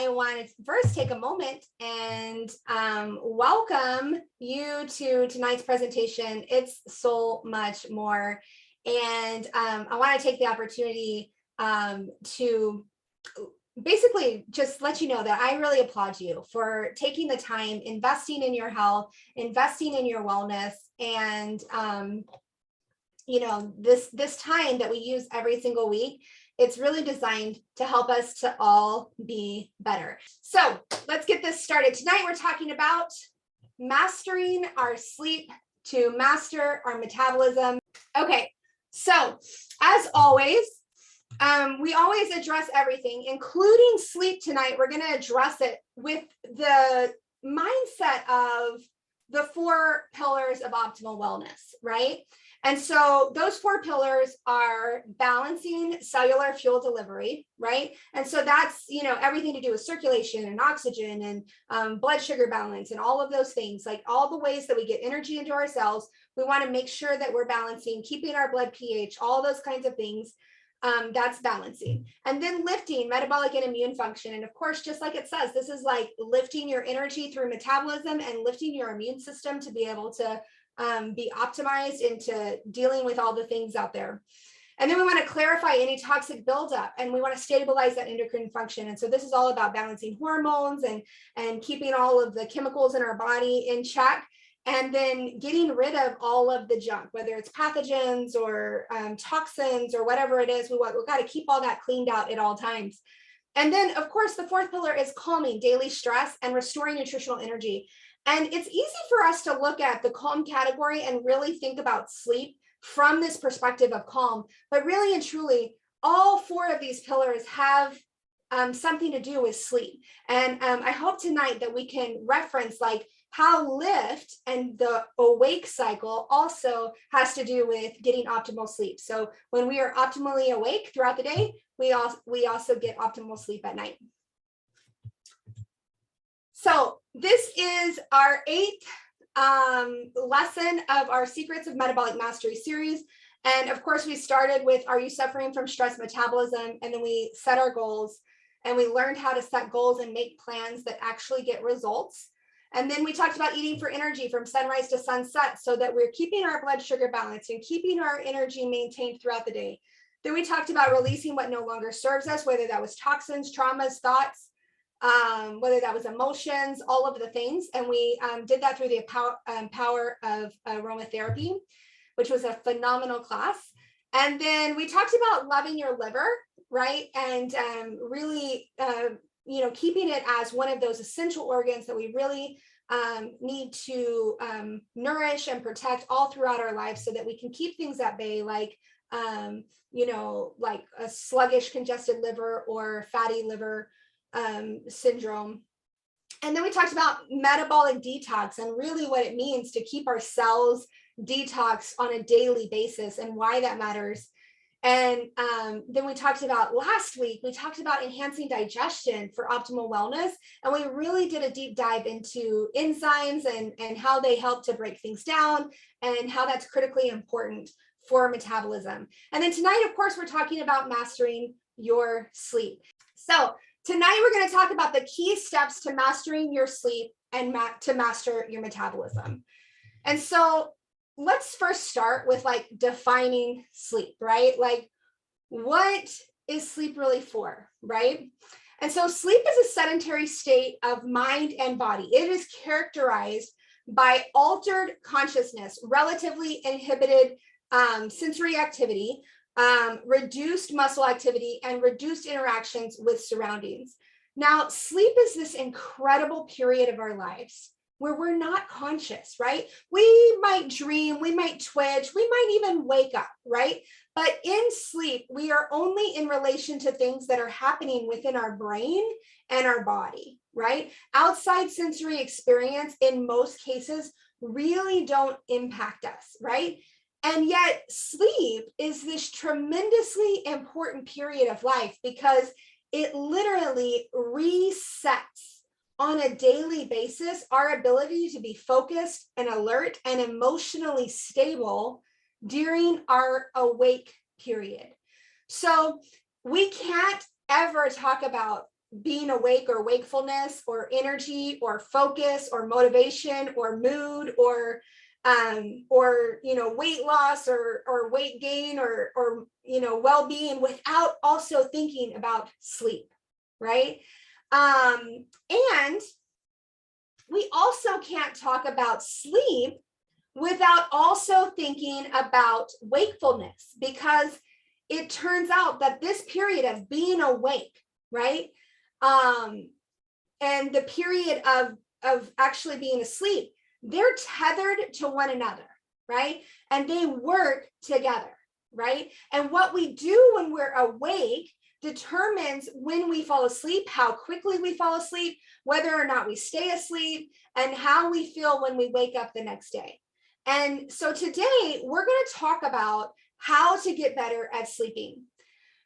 I want to first take a moment and welcome you to tonight's presentation. It's so much more. And I want to take the opportunity to basically just let you know that I really applaud you for taking the time, investing in your health, investing in your wellness, and you know, this time that we use every single week, it's really designed to help us to all be better. So let's get this started. Tonight we're talking about mastering our sleep to master our metabolism. Okay, so as always, we always address everything, including sleep. Tonight we're going to address it with the mindset of the 4 pillars of optimal wellness, right? And so those 4 pillars are balancing cellular fuel delivery, right? And so that's, you know, everything to do with circulation and oxygen and blood sugar balance and all of those things, like all the ways that we get energy into our cells. We want to make sure that we're balancing, keeping our blood pH, all those kinds of things. That's balancing. And then lifting metabolic and immune function. And of course, just like it says, this is like lifting your energy through metabolism and lifting your immune system to be able to be optimized into dealing with all the things out there. And then we want to clarify any toxic buildup, and we want to stabilize that endocrine function. And so this is all about balancing hormones and keeping all of the chemicals in our body in check, and then getting rid of all of the junk, whether it's pathogens or toxins or whatever it is. We've got to keep all that cleaned out at all times. And then, of course, the 4th pillar is calming daily stress and restoring nutritional energy. And it's easy for us to look at the calm category and really think about sleep from this perspective of calm. But really and truly, all 4 of these pillars have something to do with sleep. And I hope tonight that we can reference like how lift and the awake cycle also has to do with getting optimal sleep. So when we are optimally awake throughout the day, we also get optimal sleep at night. So this is our 8th lesson of our Secrets of Metabolic Mastery series. And of course, we started with, are you suffering from stress metabolism? And then we set our goals, and we learned how to set goals and make plans that actually get results. And then we talked about eating for energy from sunrise to sunset, so that we're keeping our blood sugar balanced and keeping our energy maintained throughout the day. Then we talked about releasing what no longer serves us, whether that was toxins, traumas, thoughts, whether that was emotions, all of the things. And we did that through the power of aromatherapy, which was a phenomenal class. And then we talked about loving your liver, right? And really, you know, keeping it as one of those essential organs that we really need to nourish and protect all throughout our lives, so that we can keep things at bay, like, you know, like a sluggish, congested liver or fatty liver syndrome. And then we talked about metabolic detox and really what it means to keep our cells detox on a daily basis and why that matters. And then we talked about last week, we talked about enhancing digestion for optimal wellness. And we really did a deep dive into enzymes and how they help to break things down and how that's critically important for metabolism. And then tonight, of course, we're talking about mastering your sleep. So tonight, we're going to talk about the key steps to mastering your sleep and to master your metabolism. And so let's first start with like defining sleep, right? Like, what is sleep really for, right? And so sleep is a sedentary state of mind and body. It is characterized by altered consciousness, relatively inhibited sensory activity, reduced muscle activity, and reduced interactions with surroundings. Now, sleep is this incredible period of our lives where we're not conscious, right? We might dream, we might twitch, we might even wake up, right? But in sleep, we are only in relation to things that are happening within our brain and our body, right? Outside sensory experience, in most cases, really don't impact us, right? And yet sleep is this tremendously important period of life because it literally resets on a daily basis our ability to be focused and alert and emotionally stable during our awake period. So we can't ever talk about being awake or wakefulness or energy or focus or motivation or mood or weight loss or weight gain or well-being without also thinking about sleep, right? And we also can't talk about sleep without also thinking about wakefulness, because it turns out that this period of being awake, right? And the period of actually being asleep, they're tethered to one another, right? And they work together, right? And what we do when we're awake determines when we fall asleep, how quickly we fall asleep, whether or not we stay asleep, and how we feel when we wake up the next day. And so today we're going to talk about how to get better at sleeping.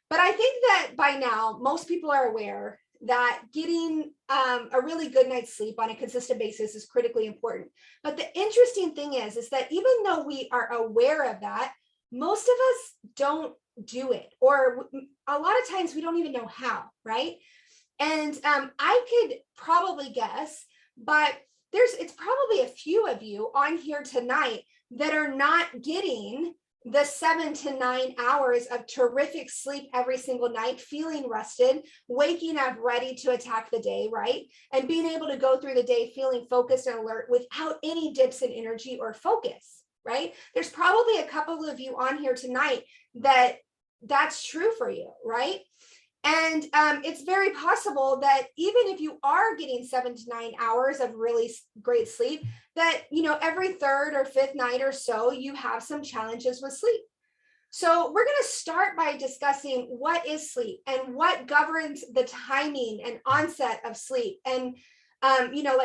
But I think that by now, most people are aware that getting a really good night's sleep on a consistent basis is critically important. But the interesting thing is that even though we are aware of that, most of us don't do it, or a lot of times we don't even know how, right? And I could probably guess, but it's probably a few of you on here tonight that are not getting the 7 to 9 hours of terrific sleep every single night, feeling rested, waking up ready to attack the day, right? And being able to go through the day feeling focused and alert without any dips in energy or focus, right? There's probably a couple of you on here tonight that's true for you, right? And it's very possible that even if you are getting 7 to 9 hours of really great sleep, that, every third or fifth night or so, you have some challenges with sleep. So we're going to start by discussing what is sleep and what governs the timing and onset of sleep. And,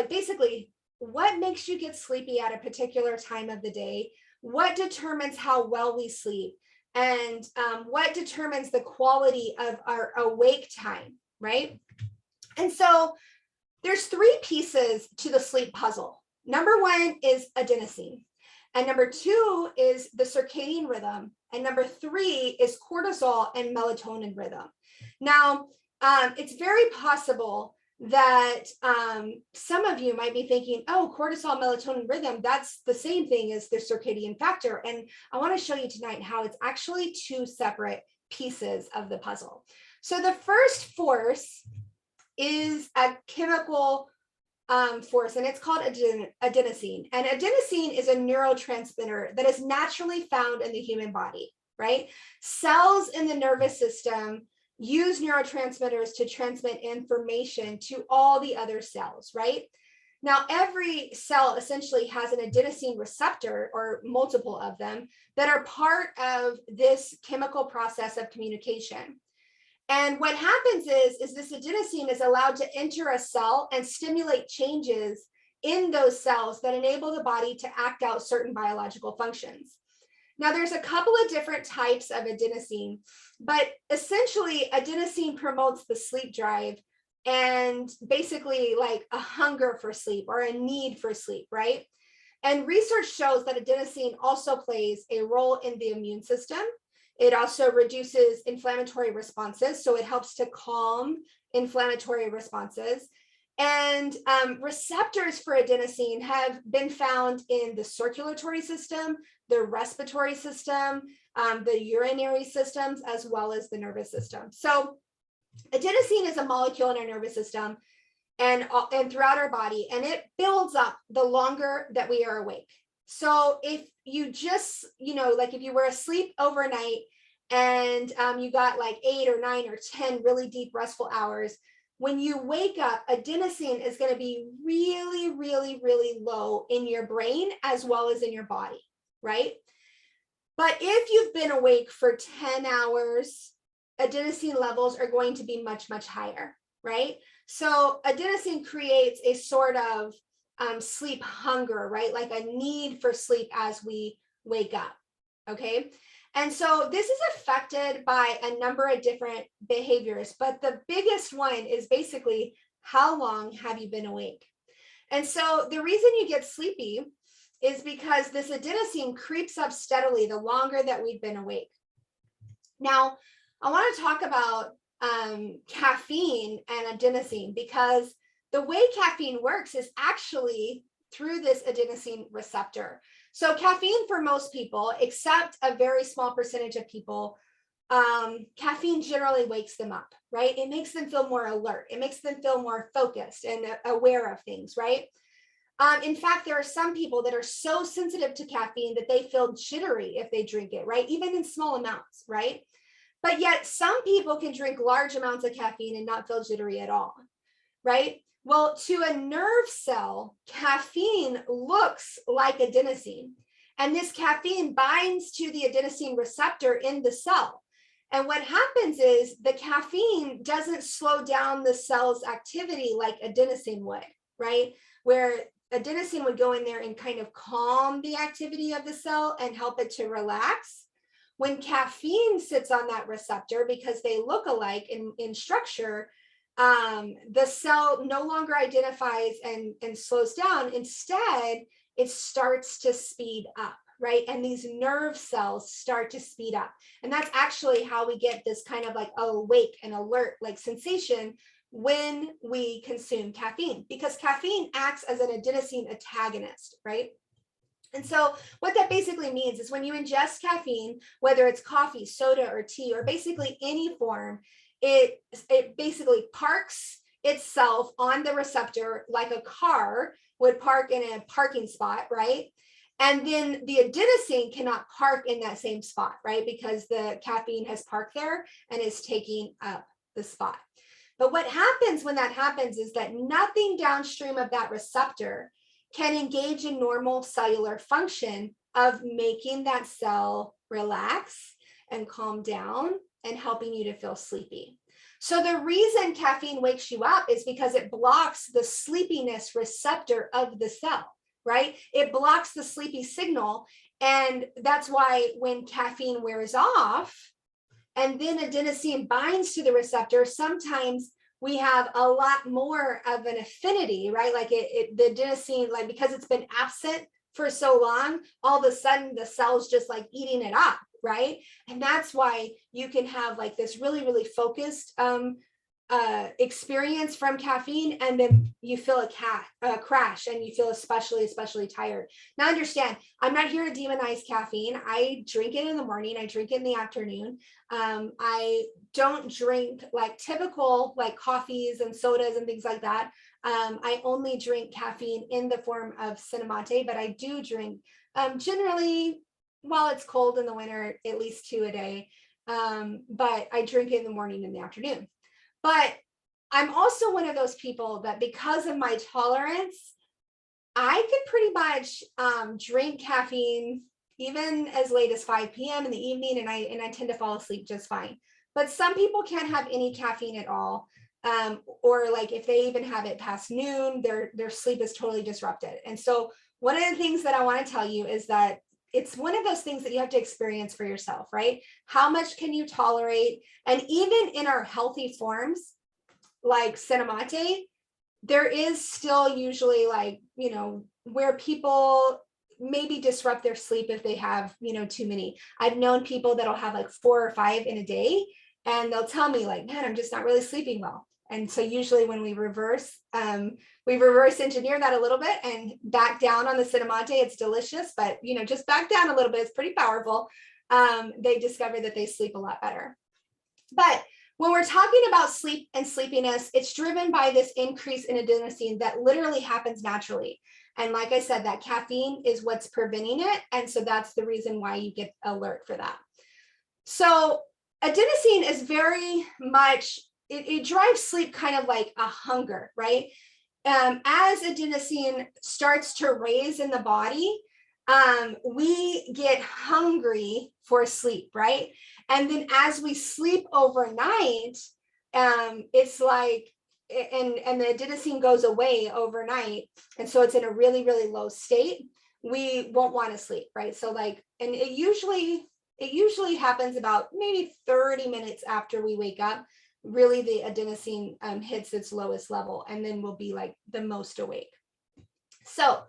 basically what makes you get sleepy at a particular time of the day, what determines how well we sleep, and what determines the quality of our awake time, right? And so there's 3 pieces to the sleep puzzle. Number 1 is adenosine, and number 2 is the circadian rhythm, and number 3 is cortisol and melatonin rhythm. Now, it's very possible that some of you might be thinking, oh, cortisol, melatonin rhythm, that's the same thing as the circadian factor. And I want to show you tonight how it's actually 2 separate pieces of the puzzle. So the first force is a chemical force, and it's called adenosine. And adenosine is a neurotransmitter that is naturally found in the human body, right? Cells in the nervous system use neurotransmitters to transmit information to all the other cells, right? Now, every cell essentially has an adenosine receptor, or multiple of them, that are part of this chemical process of communication. And what happens is this adenosine is allowed to enter a cell and stimulate changes in those cells that enable the body to act out certain biological functions. Now, there's a couple of different types of adenosine, but essentially adenosine promotes the sleep drive and basically like a hunger for sleep or a need for sleep, right? And research shows that adenosine also plays a role in the immune system. It also reduces inflammatory responses, so it helps to calm inflammatory responses. And receptors for adenosine have been found in the circulatory system, the respiratory system, the urinary systems, as well as the nervous system. So adenosine is a molecule in our nervous system and throughout our body, and it builds up the longer that we are awake. So if you just, if you were asleep overnight and you got like 8 or 9 or 10 really deep restful hours, when you wake up, adenosine is going to be really, really, really low in your brain as well as in your body, right? But if you've been awake for 10 hours, adenosine levels are going to be much, much higher, right? So adenosine creates a sort of sleep hunger, right? Like a need for sleep as we wake up, okay? And so this is affected by a number of different behaviors, but the biggest one is basically, how long have you been awake? And so the reason you get sleepy is because this adenosine creeps up steadily the longer that we've been awake. Now, I want to talk about caffeine and adenosine, because the way caffeine works is actually through this adenosine receptor. So caffeine, for most people, except a very small percentage of people, caffeine generally wakes them up, right? It makes them feel more alert. It makes them feel more focused and aware of things, right? In fact, there are some people that are so sensitive to caffeine that they feel jittery if they drink it, right? Even in small amounts, right? But yet some people can drink large amounts of caffeine and not feel jittery at all, right? Well, to a nerve cell, caffeine looks like adenosine, and this caffeine binds to the adenosine receptor in the cell. And what happens is the caffeine doesn't slow down the cell's activity like adenosine would, right? Where adenosine would go in there and kind of calm the activity of the cell and help it to relax. When caffeine sits on that receptor, because they look alike in structure, the cell no longer identifies and slows down. Instead, it starts to speed up, right? And these nerve cells start to speed up. And that's actually how we get this kind of like awake and alert like sensation when we consume caffeine, because caffeine acts as an adenosine antagonist, right? And so what that basically means is when you ingest caffeine, whether it's coffee, soda, or tea, or basically any form, it basically parks itself on the receptor like a car would park in a parking spot, right? And then the adenosine cannot park in that same spot, right? Because the caffeine has parked there and is taking up the spot. But what happens when that happens is that nothing downstream of that receptor can engage in normal cellular function of making that cell relax and calm down and helping you to feel sleepy. So the reason caffeine wakes you up is because it blocks the sleepiness receptor of the cell, right? It blocks the sleepy signal. And that's why when caffeine wears off and then adenosine binds to the receptor, sometimes we have a lot more of an affinity, right? Like the adenosine, like because it's been absent for so long, all of a sudden the cell's just like eating it up, right? And that's why you can have like this really, really focused experience from caffeine, and then you feel a crash and you feel especially tired. Now understand, I'm not here to demonize caffeine. I drink it in the morning, I drink it in the afternoon. I don't drink like typical like coffees and sodas and things like that. I only drink caffeine in the form of cinnamate, but I do drink generally, while it's cold in the winter, at least 2 a day. But I drink it in the morning and the afternoon. But I'm also one of those people that because of my tolerance, I could pretty much drink caffeine even as late as 5 p.m. in the evening, and I tend to fall asleep just fine. But some people can't have any caffeine at all. Or like if they even have it past noon, their sleep is totally disrupted. And so one of the things that I want to tell you is that it's one of those things that you have to experience for yourself, right? How much can you tolerate? And even in our healthy forms, like cinnamate, there is still usually like, where people maybe disrupt their sleep if they have, too many. I've known people that'll have like 4 or 5 in a day, and they'll tell me like, man, I'm just not really sleeping well. And so usually when we reverse engineer that a little bit and back down on the cinnamate, it's delicious, but just back down a little bit, it's pretty powerful. They discover that they sleep a lot better. But when we're talking about sleep and sleepiness, it's driven by this increase in adenosine that literally happens naturally. And like I said, that caffeine is what's preventing it. And so that's the reason why you get alert for that. So adenosine is very much, it drives sleep kind of like a hunger, right? As adenosine starts to raise in the body, we get hungry for sleep, right? And then as we sleep overnight, it's like, and the adenosine goes away overnight. And so it's in a really, really low state. We won't want to sleep, right? So like, and it usually happens about maybe 30 minutes after we wake up. Really the adenosine hits its lowest level, and then we'll be like the most awake. So,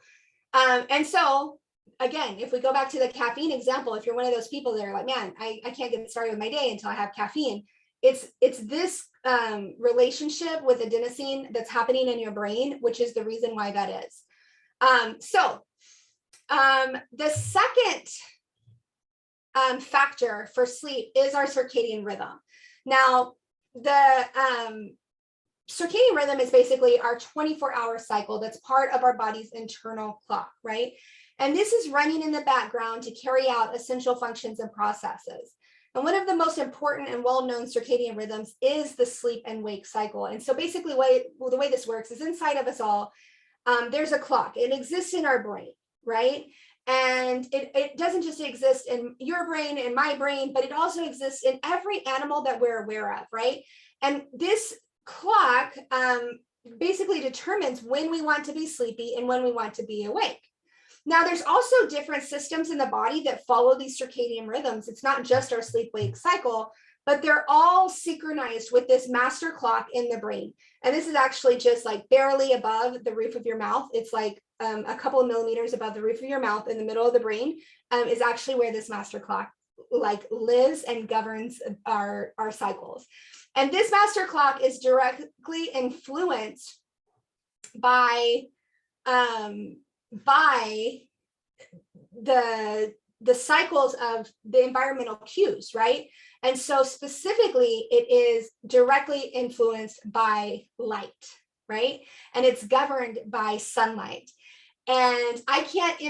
and so again, if we go back to the caffeine example, if you're one of those people that are like, man, I can't get started with my day until I have caffeine, it's this relationship with adenosine that's happening in your brain, which is the reason why that is. The second factor for sleep is our circadian rhythm. Now, the circadian rhythm is basically our 24-hour cycle that's part of our body's internal clock, right? And this is running in the background to carry out essential functions and processes. And one of the most important and well-known circadian rhythms is the sleep and wake cycle. And so basically the way this works is inside of us all, there's a clock. It exists in our brain, right? And it doesn't just exist in your brain and my brain, but it also exists in every animal that we're aware of, right? And this clock basically determines when we want to be sleepy and when we want to be awake. Now, there's also different systems in the body that follow these circadian rhythms. It's not just our sleep-wake cycle, but they're all synchronized with this master clock in the brain. And this is actually just like barely above the roof of your mouth. It's like a couple of millimeters above the roof of your mouth in the middle of the brain is actually where this master clock like lives and governs our cycles. And this master clock is directly influenced by the cycles of the environmental cues, right? And so specifically, it is directly influenced by light, right? And it's governed by sunlight. And I can't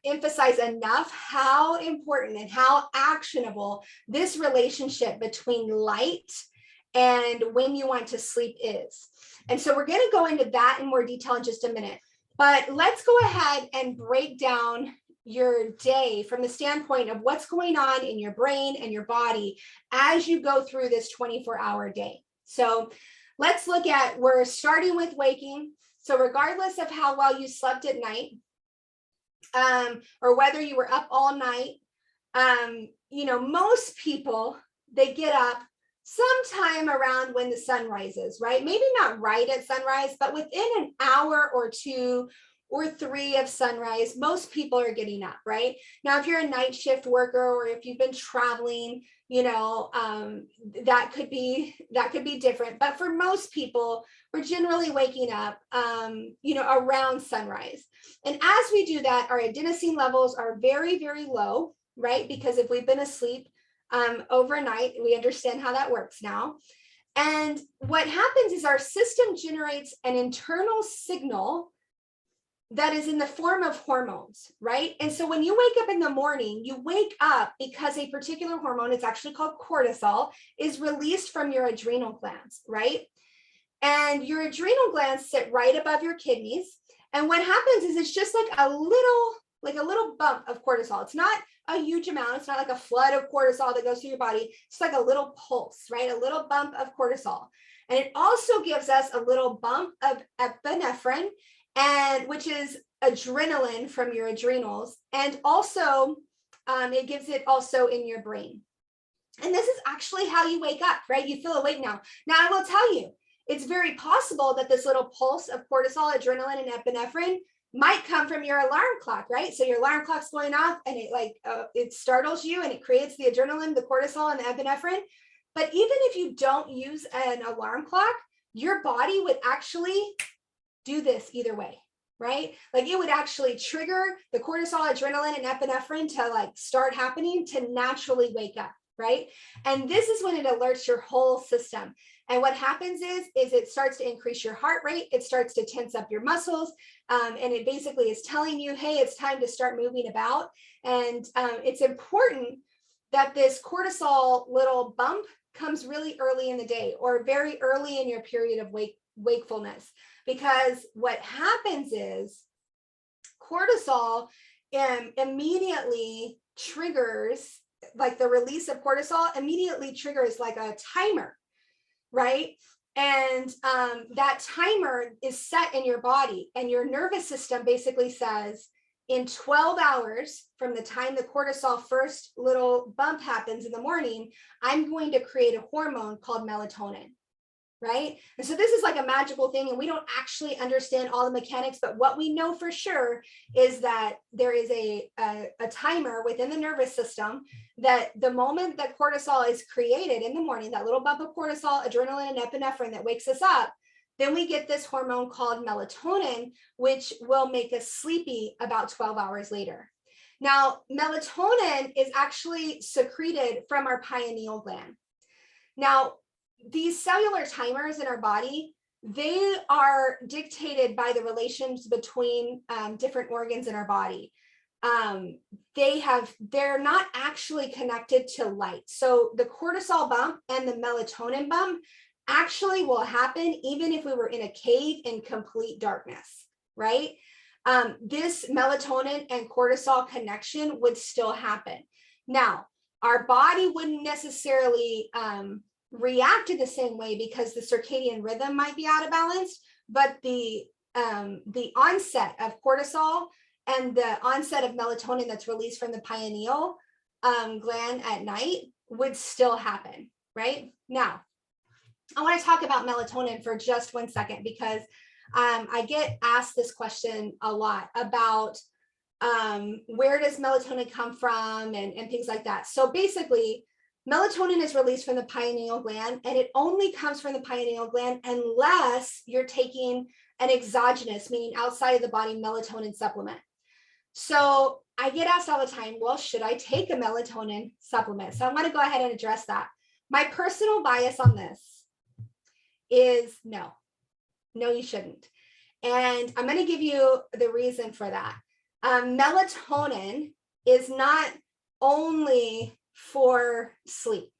emphasize enough how important and how actionable this relationship between light and when you want to sleep is. And so we're going to go into that in more detail in just a minute. But let's go ahead and break down your day from the standpoint of what's going on in your brain and your body as you go through this 24-hour day. So let's look at, we're starting with waking. So regardless of how well you slept at night, or whether you were up all night, most people, they get up sometime around when the sun rises, right? Maybe not right at sunrise, but within an hour or 2 or 3 of sunrise, most people are getting up, right? Now, if you're a night shift worker or if you've been traveling, that could be different. But for most people, we're generally waking up, around sunrise. And as we do that, our adenosine levels are very, very low, right? Because if we've been asleep overnight, we understand how that works now. And what happens is our system generates an internal signal that is in the form of hormones, right? And so when you wake up in the morning, you wake up because a particular hormone, it's actually called cortisol, is released from your adrenal glands, right? And your adrenal glands sit right above your kidneys. And what happens is it's just like a little bump of cortisol. It's not a huge amount. It's not like a flood of cortisol that goes through your body. It's like a little pulse, right? A little bump of cortisol. And it also gives us a little bump of epinephrine, and which is adrenaline from your adrenals. And also it gives it also in your brain. And this is actually how you wake up, right? You feel awake now. Now I will tell you, it's very possible that this little pulse of cortisol, adrenaline, and epinephrine might come from your alarm clock, right? So your alarm clock's going off and it startles you and it creates the adrenaline, the cortisol, and the epinephrine. But even if you don't use an alarm clock, your body would actually do this either way, right? Like it would actually trigger the cortisol, adrenaline, and epinephrine to start happening to naturally wake up, right? And this is when it alerts your whole system. And what happens is it starts to increase your heart rate. It starts to tense up your muscles. And it basically is telling you, hey, it's time to start moving about. And it's important that this cortisol little bump comes really early in the day or very early in your period of wakefulness. Because what happens is cortisol immediately triggers, like the release of cortisol immediately triggers like a timer, right? And that timer is set in your body, and your nervous system basically says, in 12 hours from the time the cortisol first little bump happens in the morning, I'm going to create a hormone called melatonin, right? And so this is like a magical thing, and we don't actually understand all the mechanics, but what we know for sure is that there is a timer within the nervous system that the moment that cortisol is created in the morning, that little bump of cortisol, adrenaline, and epinephrine that wakes us up, then we get this hormone called melatonin, which will make us sleepy about 12 hours later. Now, melatonin is actually secreted from our pineal gland. Now, these cellular timers in our body, they are dictated by the relations between different organs in our body. They're not actually connected to light. So the cortisol bump and the melatonin bump actually will happen even if we were in a cave in complete darkness, right? This melatonin and cortisol connection would still happen. Now, our body wouldn't necessarily react in the same way because the circadian rhythm might be out of balance, but the onset of cortisol and the onset of melatonin that's released from the pineal gland at night would still happen, right? Now, I want to talk about melatonin for just 1 second because I get asked this question a lot about where does melatonin come from and things like that. So basically, melatonin is released from the pineal gland, and it only comes from the pineal gland unless you're taking an exogenous, meaning outside of the body, melatonin supplement. So I get asked all the time, well, should I take a melatonin supplement? So I want to go ahead and address that. My personal bias on this is no, you shouldn't. And I'm going to give you the reason for that. Melatonin is not only for sleep.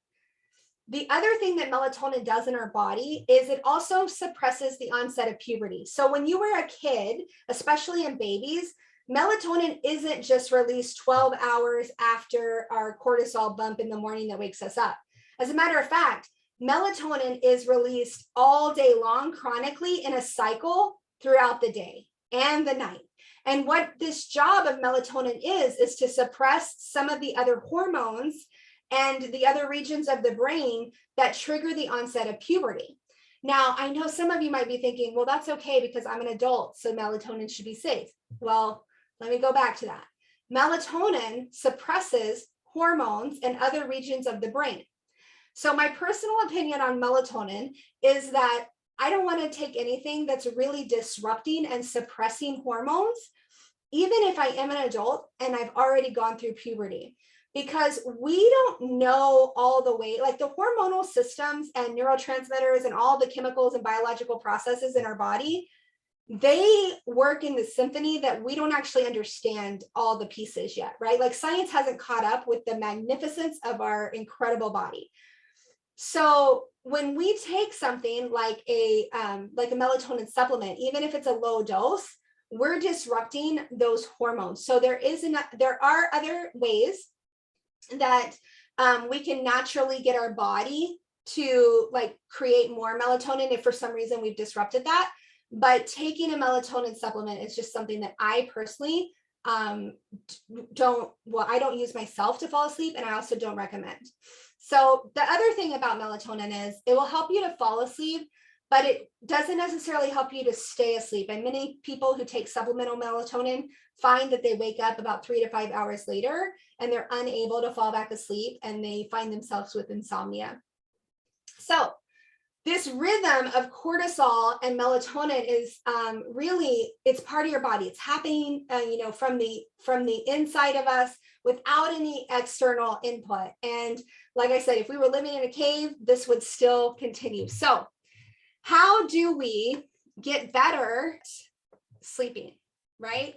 The other thing that melatonin does in our body is it also suppresses the onset of puberty. So when you were a kid, especially in babies, melatonin isn't just released 12 hours after our cortisol bump in the morning that wakes us up. As a matter of fact, melatonin is released all day long chronically in a cycle throughout the day and the night. And what this job of melatonin is to suppress some of the other hormones and the other regions of the brain that trigger the onset of puberty. Now, I know some of you might be thinking, well, that's okay because I'm an adult, so melatonin should be safe. Well, let me go back to that. Melatonin suppresses hormones and other regions of the brain. So my personal opinion on melatonin is that I don't want to take anything that's really disrupting and suppressing hormones, even if I am an adult and I've already gone through puberty, because we don't know all the way, like the hormonal systems and neurotransmitters and all the chemicals and biological processes in our body, they work in the symphony that we don't actually understand all the pieces yet, right? Like science hasn't caught up with the magnificence of our incredible body. So when we take something like a melatonin supplement, even if it's a low dose, we're disrupting those hormones. So there are other ways that we can naturally get our body to like create more melatonin if for some reason we've disrupted that. But taking a melatonin supplement is just something that I personally I don't use myself to fall asleep, and I also don't recommend. So the other thing about melatonin is it will help you to fall asleep, but it doesn't necessarily help you to stay asleep. And many people who take supplemental melatonin find that they wake up about 3 to 5 hours later and they're unable to fall back asleep and they find themselves with insomnia. So this rhythm of cortisol and melatonin is really, it's part of your body. It's happening, from the inside of us without any external input. And like I said, if we were living in a cave, this would still continue. So how do we get better sleeping, right?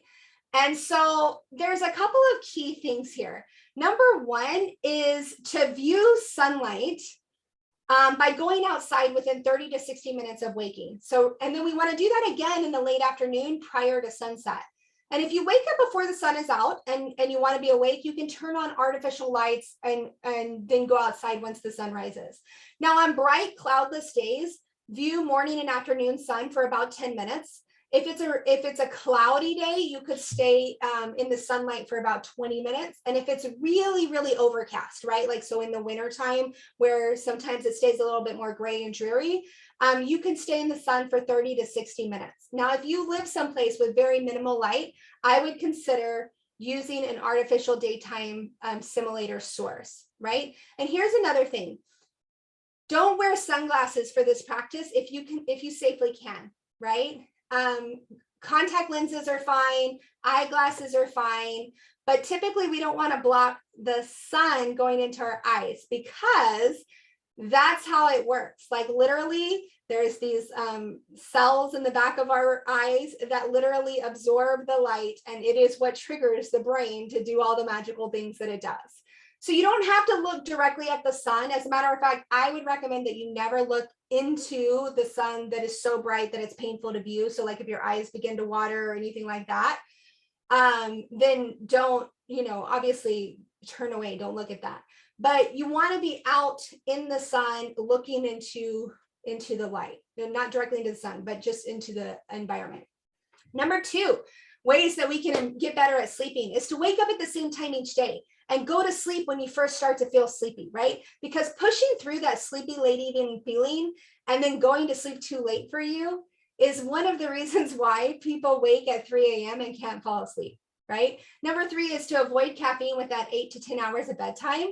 And so there's a couple of key things here. Number one is to view sunlight by going outside within 30 to 60 minutes of waking. So, and then we want to do that again in the late afternoon prior to sunset. And if you wake up before the sun is out and you want to be awake, you can turn on artificial lights and then go outside once the sun rises. Now on bright cloudless days, view morning and afternoon sun for about 10 minutes. If it's a cloudy day, you could stay in the sunlight for about 20 minutes. And if it's really, really overcast, right? Like, so in the wintertime where sometimes it stays a little bit more gray and dreary, you can stay in the sun for 30 to 60 minutes. Now, if you live someplace with very minimal light, I would consider using an artificial daytime simulator source, right? And here's another thing. Don't wear sunglasses for this practice if you safely can, right? Contact lenses are fine, eyeglasses are fine, but typically we don't want to block the sun going into our eyes because that's how it works. Like literally, there's these cells in the back of our eyes that literally absorb the light, and it is what triggers the brain to do all the magical things that it does. So you don't have to look directly at the sun. As a matter of fact, I would recommend that you never look into the sun that is so bright that it's painful to view. So like if your eyes begin to water or anything like that, then don't, obviously turn away, don't look at that. But you want to be out in the sun looking into the light, not directly into the sun, but just into the environment. Number 2, ways that we can get better at sleeping is to wake up at the same time each day and go to sleep when you first start to feel sleepy, right? Because pushing through that sleepy late evening feeling and then going to sleep too late for you is one of the reasons why people wake at 3 a.m. and can't fall asleep, right? Number 3 is to avoid caffeine with that 8 to 10 hours of bedtime.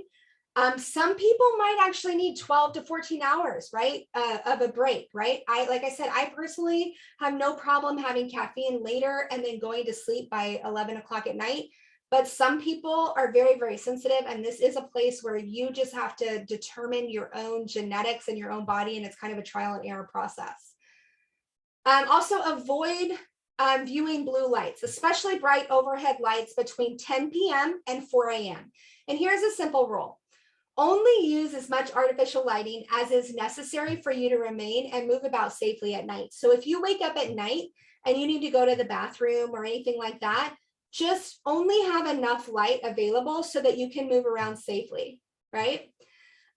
Some people might actually need 12 to 14 hours, right, of a break, right? Like I said, I personally have no problem having caffeine later and then going to sleep by 11 o'clock at night. But some people are very, very sensitive, and this is a place where you just have to determine your own genetics and your own body, and it's kind of a trial and error process. Also avoid viewing blue lights, especially bright overhead lights between 10 p.m. and 4 a.m. And here's a simple rule. Only use as much artificial lighting as is necessary for you to remain and move about safely at night. So if you wake up at night and you need to go to the bathroom or anything like that, just only have enough light available so that you can move around safely, right?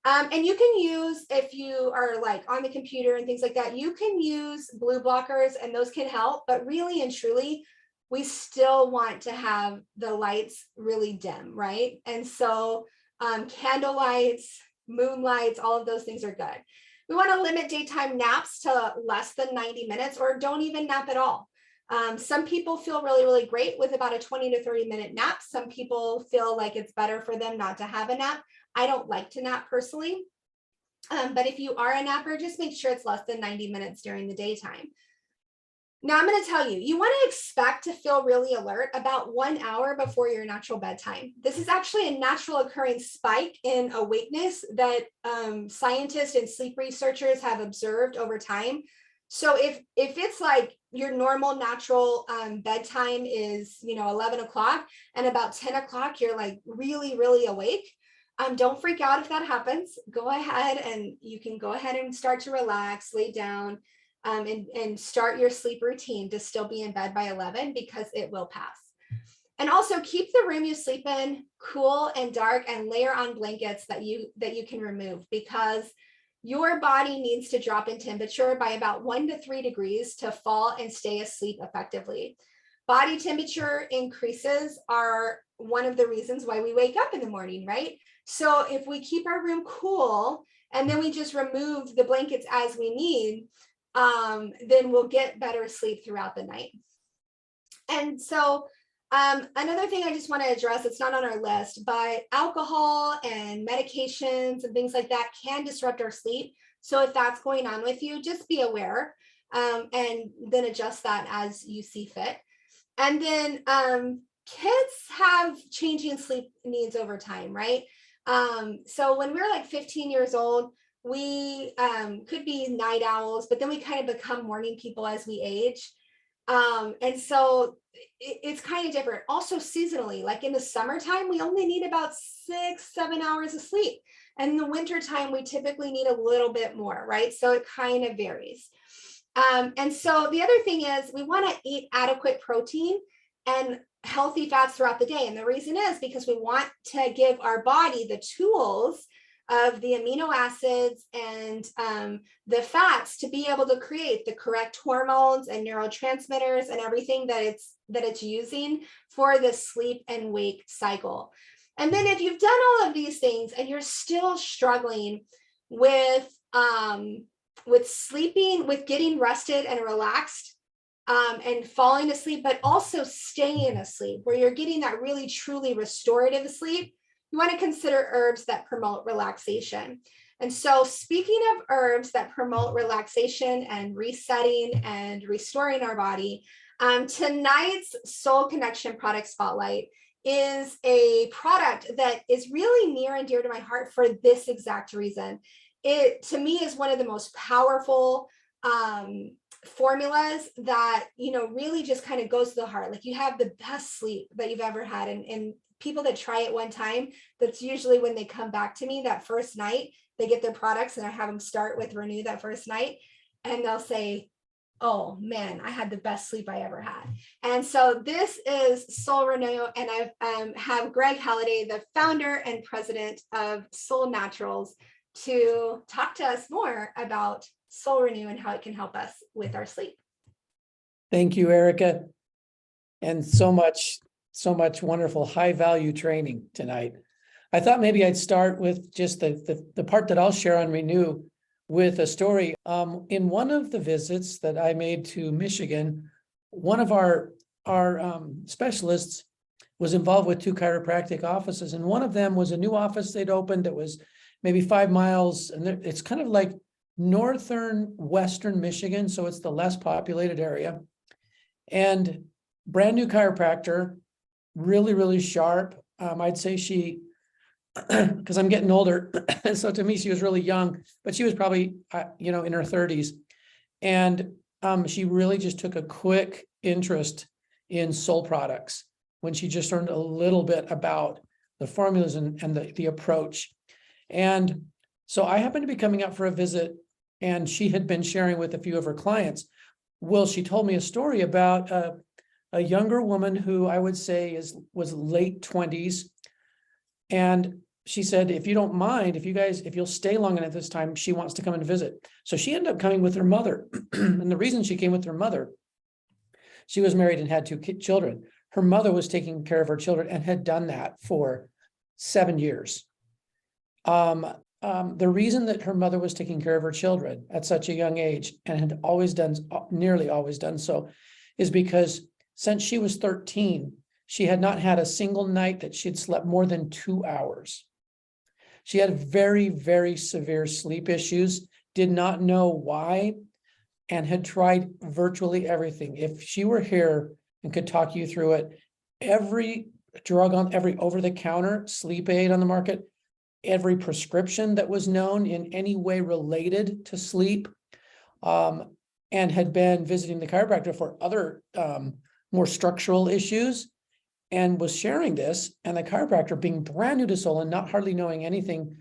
And you can use, if you are like on the computer and things like that, you can use blue blockers and those can help, but really and truly, we still want to have the lights really dim, right? And so candle lights, moonlights, all of those things are good. We want to limit daytime naps to less than 90 minutes or don't even nap at all. Some people feel really, really great with about a 20 to 30 minute nap. Some people feel like it's better for them not to have a nap. I don't like to nap personally, but if you are a napper, just make sure it's less than 90 minutes during the daytime. Now I'm going to tell you, you want to expect to feel really alert about 1 hour before your natural bedtime. This is actually a natural occurring spike in awakeness that scientists and sleep researchers have observed over time. So if it's like your normal natural bedtime is, 11 o'clock and about 10 o'clock, you're like really, really awake. Don't freak out if that happens. Go ahead and you can go ahead and start to relax, lay down, and start your sleep routine to still be in bed by 11 because it will pass. And also keep the room you sleep in cool and dark and layer on blankets that you can remove because your body needs to drop in temperature by about 1 to 3 degrees to fall and stay asleep effectively. Body temperature increases are one of the reasons why we wake up in the morning, right? So if we keep our room cool and then we just remove the blankets as we need, then we'll get better sleep throughout the night. And so another thing I just want to address, it's not on our list, but alcohol and medications and things like that can disrupt our sleep. So if that's going on with you, just be aware and then adjust that as you see fit. And then kids have changing sleep needs over time, right? So when we're like 15 years old, we could be night owls, but then we kind of become morning people as we age. And so it's kind of different. Also seasonally, like in the summertime, we only need about 6-7 hours of sleep. And in the wintertime, we typically need a little bit more, right? So it kind of varies. And so the other thing is we want to eat adequate protein and healthy fats throughout the day. And the reason is because we want to give our body the tools of the amino acids and the fats to be able to create the correct hormones and neurotransmitters and everything that it's using for the sleep and wake cycle. And then if you've done all of these things and you're still struggling with with sleeping, with getting rested and relaxed, and falling asleep, but also staying asleep, where you're getting that really truly restorative sleep, you want to consider herbs that promote relaxation. And so, speaking of herbs that promote relaxation and resetting and restoring our body, tonight's Soul Connection product spotlight is a product that is really near and dear to my heart for this exact reason. It, to me, is one of the most powerful formulas that, you know, really just kind of goes to the heart. Like, you have the best sleep that you've ever had. And people that try it one time, that's usually when they come back to me that first night, they get their products and I have them start with Renew that first night. And they'll say, oh man, I had the best sleep I ever had. And so this is SolleReNue, and I have Greg Halliday, the founder and president of Soul Naturals, to talk to us more about SolleReNue and how it can help us with our sleep. Thank you, Erica. And so much wonderful high value training tonight. I thought maybe I'd start with just the part that I'll share on Renew with a story. In one of the visits that I made to Michigan, one of our specialists was involved with 2 chiropractic offices, and one of them was a new office they'd opened that was maybe 5 miles, and it's kind of like northern western Michigan, so it's the less populated area. And brand new chiropractor, really sharp. I'd say she, because I'm getting older, so to me she was really young, but she was probably in her 30s, and she really just took a quick interest in Soul products when she just learned a little bit about the formulas and the approach. And so I happened to be coming up for a visit, and she had been sharing with a few of her clients. Well, she told me a story about a younger woman who I would say was late 20s. And she said, if you don't mind, if you'll stay long enough this time, she wants to come and visit. So she ended up coming with her mother. And the reason she came with her mother, she was married and had 2 children. Her mother was taking care of her children and had done that for 7 years. The reason that her mother was taking care of her children at such a young age and had nearly always done so is because since she was 13, she had not had a single night that she'd slept more than 2 hours. She had very severe sleep issues, did not know why, and had tried virtually everything. If she were here and could talk you through it, every drug every over-the-counter sleep aid on the market, every prescription that was known in any way related to sleep, and had been visiting the chiropractor for other more structural issues, and was sharing this, and the chiropractor being brand new to Soul and not hardly knowing anything.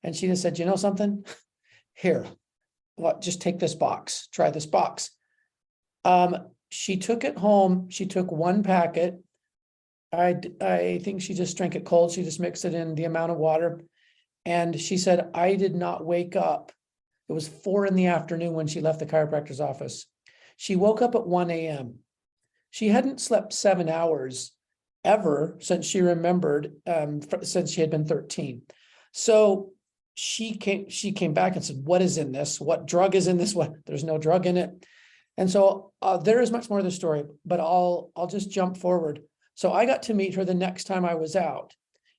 And she just said, you know something? Here, just take this box, try this box. She took it home. She took 1 packet. I think she just drank it cold. She just mixed it in the amount of water. And she said, I did not wake up. It was 4 p.m. when she left the chiropractor's office. She woke up at 1 a.m. She hadn't slept 7 hours ever since she remembered, since she had been 13. So she came back and said, what is in this? What drug is in this? There's no drug in it. And so there is much more to the story, but I'll just jump forward. So I got to meet her the next time I was out.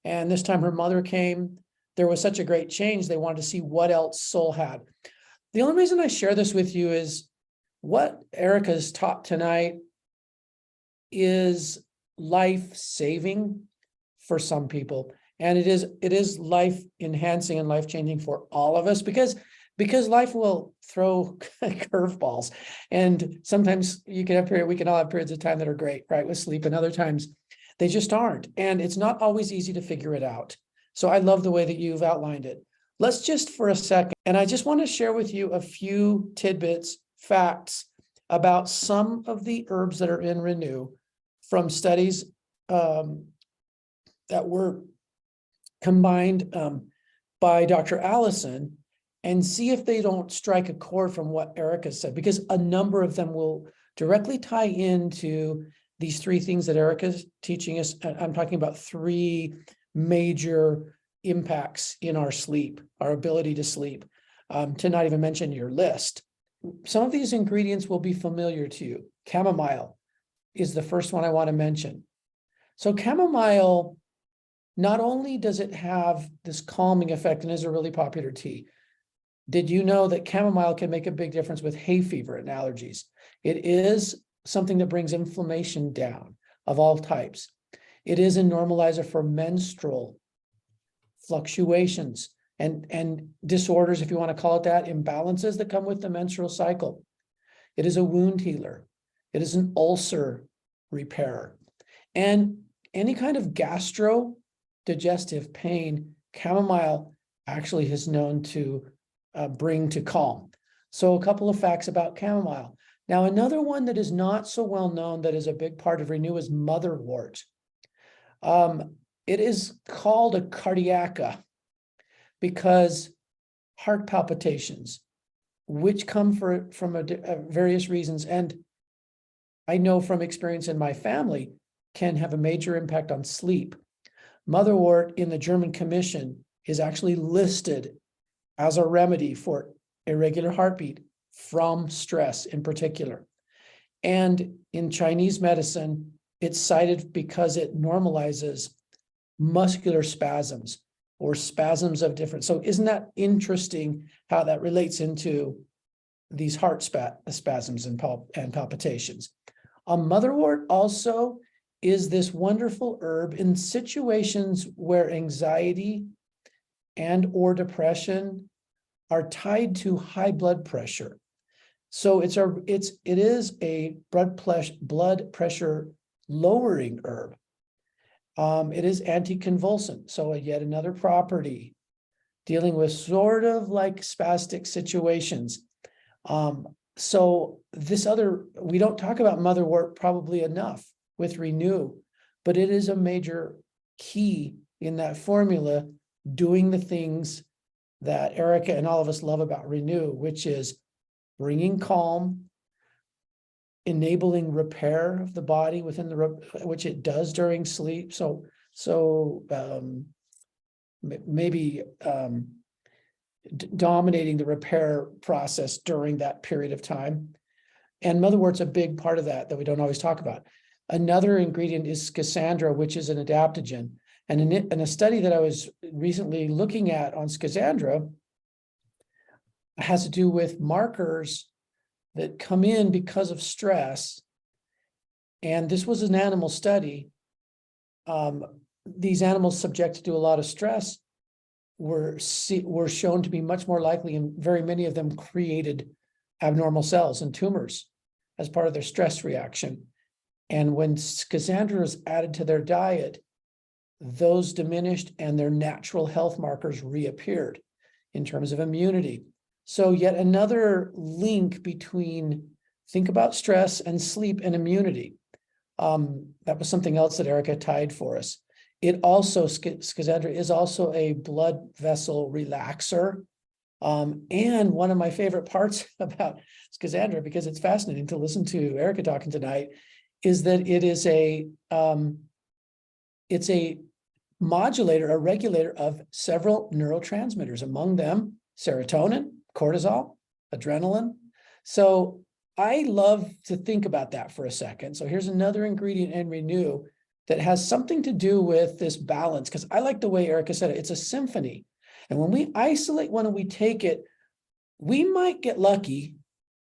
And this time her mother came. There was such a great change. They wanted to see what else Soul had. The only reason I share this with you is what Erica's taught tonight is life-saving for some people. And it is life-enhancing and life-changing for all of us because life will throw curveballs. And sometimes we can all have periods of time that are great, right, with sleep, and other times they just aren't. And it's not always easy to figure it out. So I love the way that you've outlined it. Let's just for a second, and I just want to share with you a few tidbits, facts about some of the herbs that are in Renew from studies that were combined by Dr. Allison, and see if they don't strike a chord from what Erica said, because a number of them will directly tie into these 3 things that Erica's teaching us. I'm talking about 3 major impacts in our sleep, our ability to sleep. to not even mention your list. Some of these ingredients will be familiar to you. Chamomile is the first one I want to mention. So chamomile, not only does it have this calming effect and is a really popular tea, did you know that chamomile can make a big difference with hay fever and allergies? It is something that brings inflammation down of all types. It is a normalizer for menstrual fluctuations and disorders, if you want to call it that, imbalances that come with the menstrual cycle. It is a wound healer. It is an ulcer repairer. And any kind of gastro-digestive pain, chamomile actually is known to bring to calm. So a couple of facts about chamomile. Now, another one that is not so well known that is a big part of Renew is motherwort. It is called a cardiaca because heart palpitations, which come from various reasons, and I know from experience in my family, can have a major impact on sleep. Motherwort in the German Commission is actually listed as a remedy for irregular heartbeat from stress in particular. And in Chinese medicine, it's cited because it normalizes muscular spasms or spasms of different. So isn't that interesting how that relates into these heart spasms and palpitations? Motherwort also is this wonderful herb in situations where anxiety and or depression are tied to high blood pressure. So it is a blood pressure lowering herb. It is anticonvulsant, so yet another property dealing with sort of like spastic situations. So this other, we don't talk about motherwort probably enough with Renew, but it is a major key in that formula, doing the things that Erica and all of us love about Renew, which is bringing calm, enabling repair of the body within which it does during sleep. Maybe dominating the repair process during that period of time. And motherwort's a big part of that we don't always talk about. Another ingredient is schisandra, which is an adaptogen. And in a study that I was recently looking at on schisandra, has to do with markers that come in because of stress. And this was an animal study. These animals subjected to a lot of stress were shown to be much more likely, and very many of them created abnormal cells and tumors as part of their stress reaction. And when schisandra is added to their diet, those diminished and their natural health markers reappeared in terms of immunity. So yet another link between, think about stress and sleep and immunity. That was something else that Erica tied for us. It also, schisandra is also a blood vessel relaxer. And one of my favorite parts about schisandra, because it's fascinating to listen to Erica talking tonight, is that it is it's a modulator, a regulator of several neurotransmitters, among them serotonin, cortisol, adrenaline. So I love to think about that for a second. So here's another ingredient in Renew that has something to do with this balance, because I like the way Erica said it. It's a symphony. And when we isolate one and we take it, we might get lucky,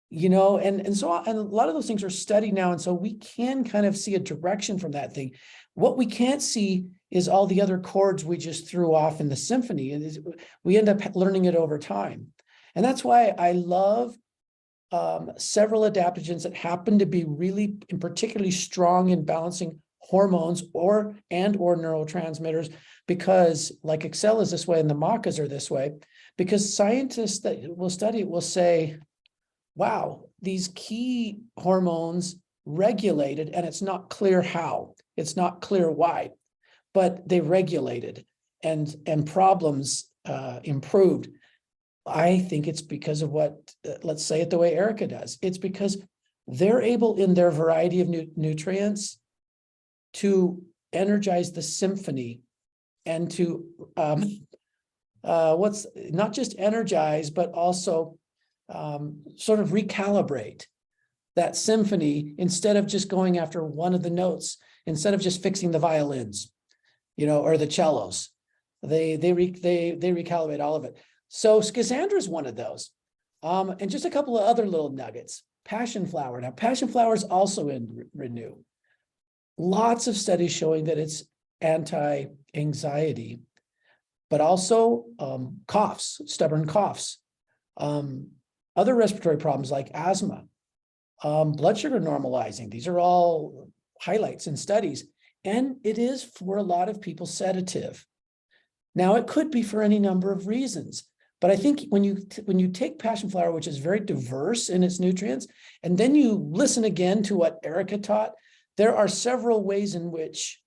and a lot of those things are studied now. And so we can kind of see a direction from that thing. What we can't see is all the other chords we just threw off in the symphony. And we end up learning it over time. And that's why I love several adaptogens that happen to be really and particularly strong in balancing hormones or neurotransmitters, because like Excel is this way and the macas are this way, because scientists that will study it will say, wow, these key hormones regulated, and it's not clear how, it's not clear why, but they regulated and problems improved. I think it's because of what, let's say it the way Erica does. It's because they're able in their variety of nutrients to energize the symphony and to what's not just energize, but also sort of recalibrate that symphony instead of just going after one of the notes, instead of just fixing the violins, or the cellos. They recalibrate all of it. So schizandra is one of those. And just a couple of other little nuggets. Passion flower. Now, passion flower is also in Renew. Lots of studies showing that it's anti-anxiety, but also coughs, stubborn coughs, other respiratory problems like asthma, blood sugar normalizing. These are all highlights in studies. And it is for a lot of people sedative. Now, it could be for any number of reasons, but I think when you take passion flower, which is very diverse in its nutrients, and then you listen again to what Erica taught, there are several ways in which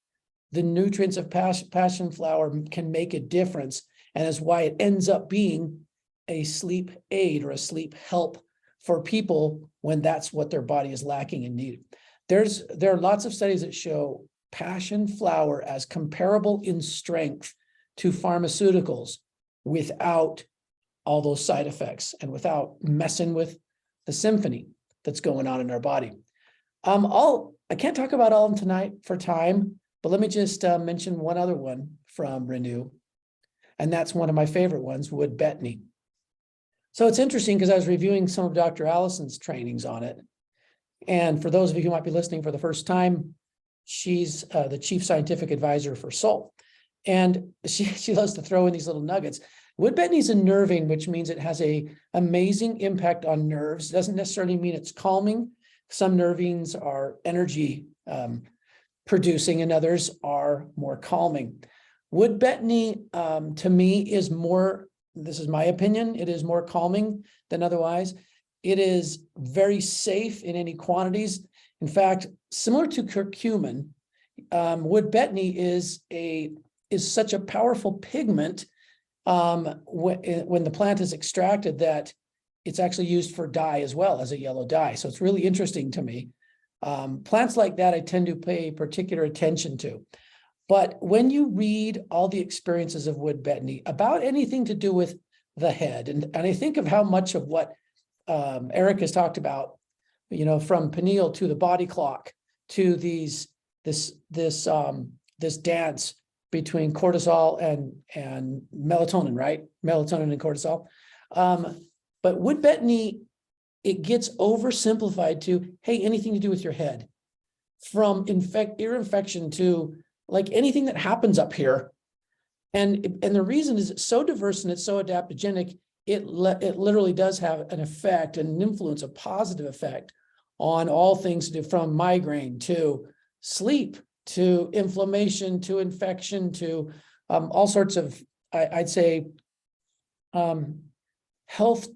the nutrients of passion flower can make a difference, and is why it ends up being a sleep aid or a sleep help for people when that's what their body is lacking and needing. There are lots of studies that show passion flower as comparable in strength to pharmaceuticals without all those side effects and without messing with the symphony that's going on in our body. I can't talk about all of them tonight for time, but let me just mention one other one from Renew, and that's one of my favorite ones, wood betony. So it's interesting because I was reviewing some of Dr. Allison's trainings on it. And for those of you who might be listening for the first time, she's the chief scientific advisor for Solle. And she loves to throw in these little nuggets. Wood betony is unnerving, which means it has an amazing impact on nerves. It doesn't necessarily mean it's calming. Some nervines are energy producing and others are more calming. Wood betony, to me, is more, this is my opinion, it is more calming than otherwise. It is very safe in any quantities. In fact, similar to curcumin, wood betony is such a powerful pigment when the plant is extracted that it's actually used for dye as well, as a yellow dye. So it's really interesting to me. Plants like that I tend to pay particular attention to. But when you read all the experiences of wood betony about anything to do with the head, and I think of how much of what Eric has talked about, from pineal to the body clock to this dance between cortisol and melatonin, right? Melatonin and cortisol. But wood betony, it gets oversimplified to, hey, anything to do with your head, from ear infection to like anything that happens up here. And the reason is it's so diverse and it's so adaptogenic, it literally does have an effect and an influence, a positive effect on all things to do, from migraine to sleep, to inflammation, to infection, to all sorts of, I'd say, health,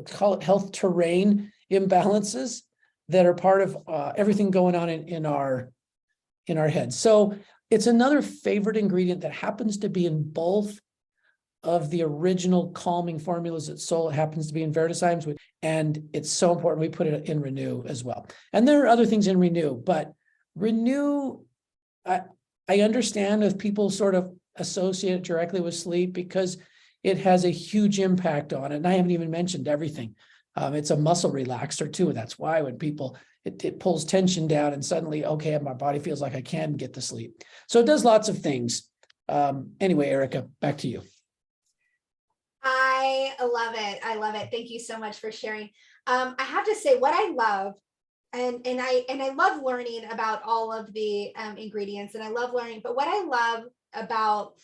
call it health terrain imbalances that are part of everything going on in our heads. So it's another favorite ingredient that happens to be in both of the original calming formulas at Solle. It happens to be in Vertizymes, and it's so important we put it in Renew as well. And there are other things in Renew, but Renew, I understand if people sort of associate it directly with sleep because it has a huge impact on it. And I haven't even mentioned everything. It's a muscle relaxer too. And that's why when people, it pulls tension down and suddenly, okay, my body feels like I can get to sleep. So it does lots of things. Anyway, Erica, back to you. I love it. I love it. Thank you so much for sharing. I have to say what I love, and I love learning about all of the ingredients, and I love learning, but what I love about,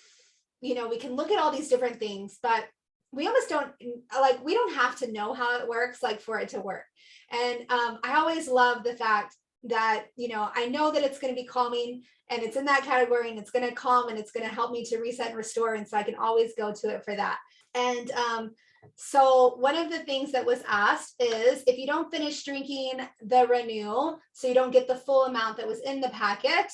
we can look at all these different things, but we almost don't, like, we don't have to know how it works, like, for it to work. And I always love the fact that, I know that it's going to be calming and it's in that category and it's going to calm and it's going to help me to reset and restore. And so I can always go to it for that. And so one of the things that was asked is, if you don't finish drinking the Renew, so you don't get the full amount that was in the packet,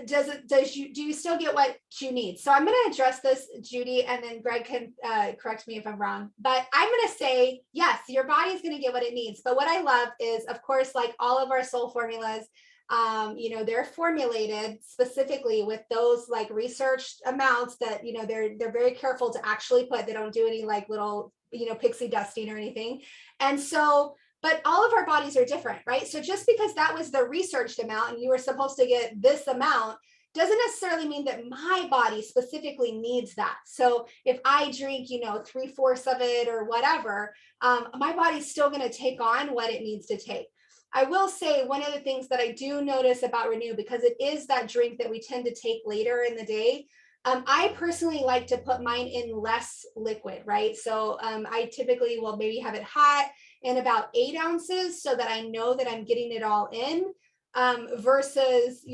do you still get what you need? So I'm going to address this, Judy, and then Greg can correct me if I'm wrong, but I'm going to say, yes, your body is going to get what it needs. But what I love is, of course, like all of our Solle formulas, They're formulated specifically with those like researched amounts that, they're very careful to actually put. They don't do any like little, pixie dusting or anything. And so, but all of our bodies are different, right? So just because that was the researched amount and you were supposed to get this amount doesn't necessarily mean that my body specifically needs that. So if I drink, 3/4 of it or whatever, my body's still going to take on what it needs to take. I will say one of the things that I do notice about Renew, because it is that drink that we tend to take later in the day, I personally like to put mine in less liquid, right? So I typically will maybe have it hot in about 8 ounces so that I know that I'm getting it all in, versus,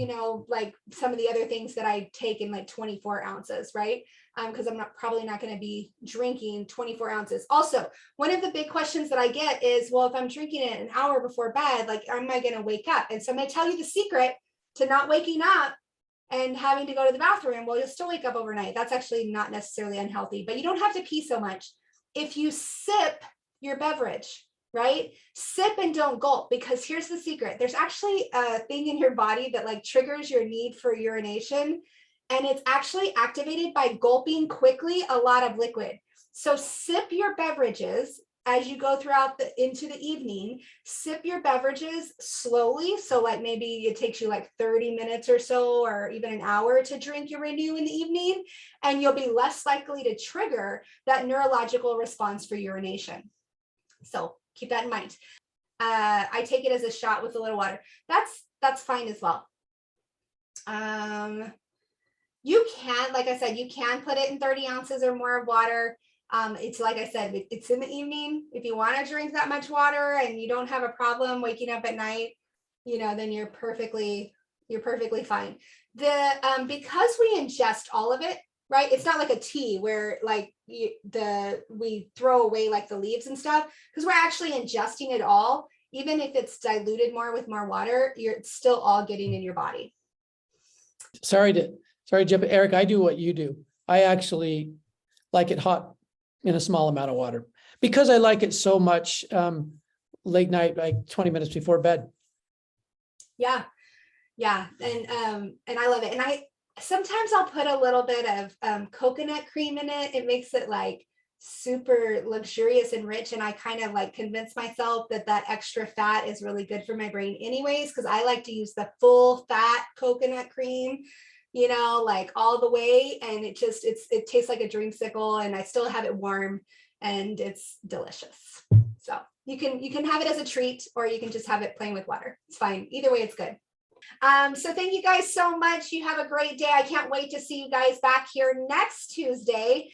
like some of the other things that I take in like 24 ounces, right? Because I'm probably not going to be drinking 24 ounces. Also, one of the big questions that I get is, well, if I'm drinking it an hour before bed, like, am I going to wake up? And so I'm going to tell you the secret to not waking up and having to go to the bathroom. Well, you'll still wake up overnight. That's actually not necessarily unhealthy, but you don't have to pee so much. If you sip your beverage, right? Sip and don't gulp, because here's the secret. There's actually a thing in your body that like triggers your need for urination. And it's actually activated by gulping quickly a lot of liquid. So sip your beverages as you go throughout into the evening, sip your beverages slowly. So like maybe it takes you like 30 minutes or so, or even an hour to drink your Renew in the evening, and you'll be less likely to trigger that neurological response for urination. So keep that in mind. I take it as a shot with a little water. That's fine as well. You can, like I said, you can put it in 30 ounces or more of water. It's like I said, it's in the evening. If you want to drink that much water and you don't have a problem waking up at night, then you're perfectly fine. Because we ingest all of it, right? It's not like a tea where like we throw away like the leaves and stuff, because we're actually ingesting it all. Even if it's diluted more with more water, it's still all getting in your body. Sorry, Jeff, Eric, I do what you do. I actually like it hot in a small amount of water because I like it so much, late night, like 20 minutes before bed. Yeah. And I love it. And sometimes I'll put a little bit of coconut cream in it. It makes it like super luxurious and rich. And I kind of like convince myself that extra fat is really good for my brain anyways, because I like to use the full fat coconut cream, like all the way. And it tastes like a dreamsicle, and I still have it warm, and it's delicious. So you can have it as a treat, or you can just have it plain with water. It's fine. Either way, it's good. So thank you guys so much. You have a great day. I can't wait to see you guys back here next Tuesday.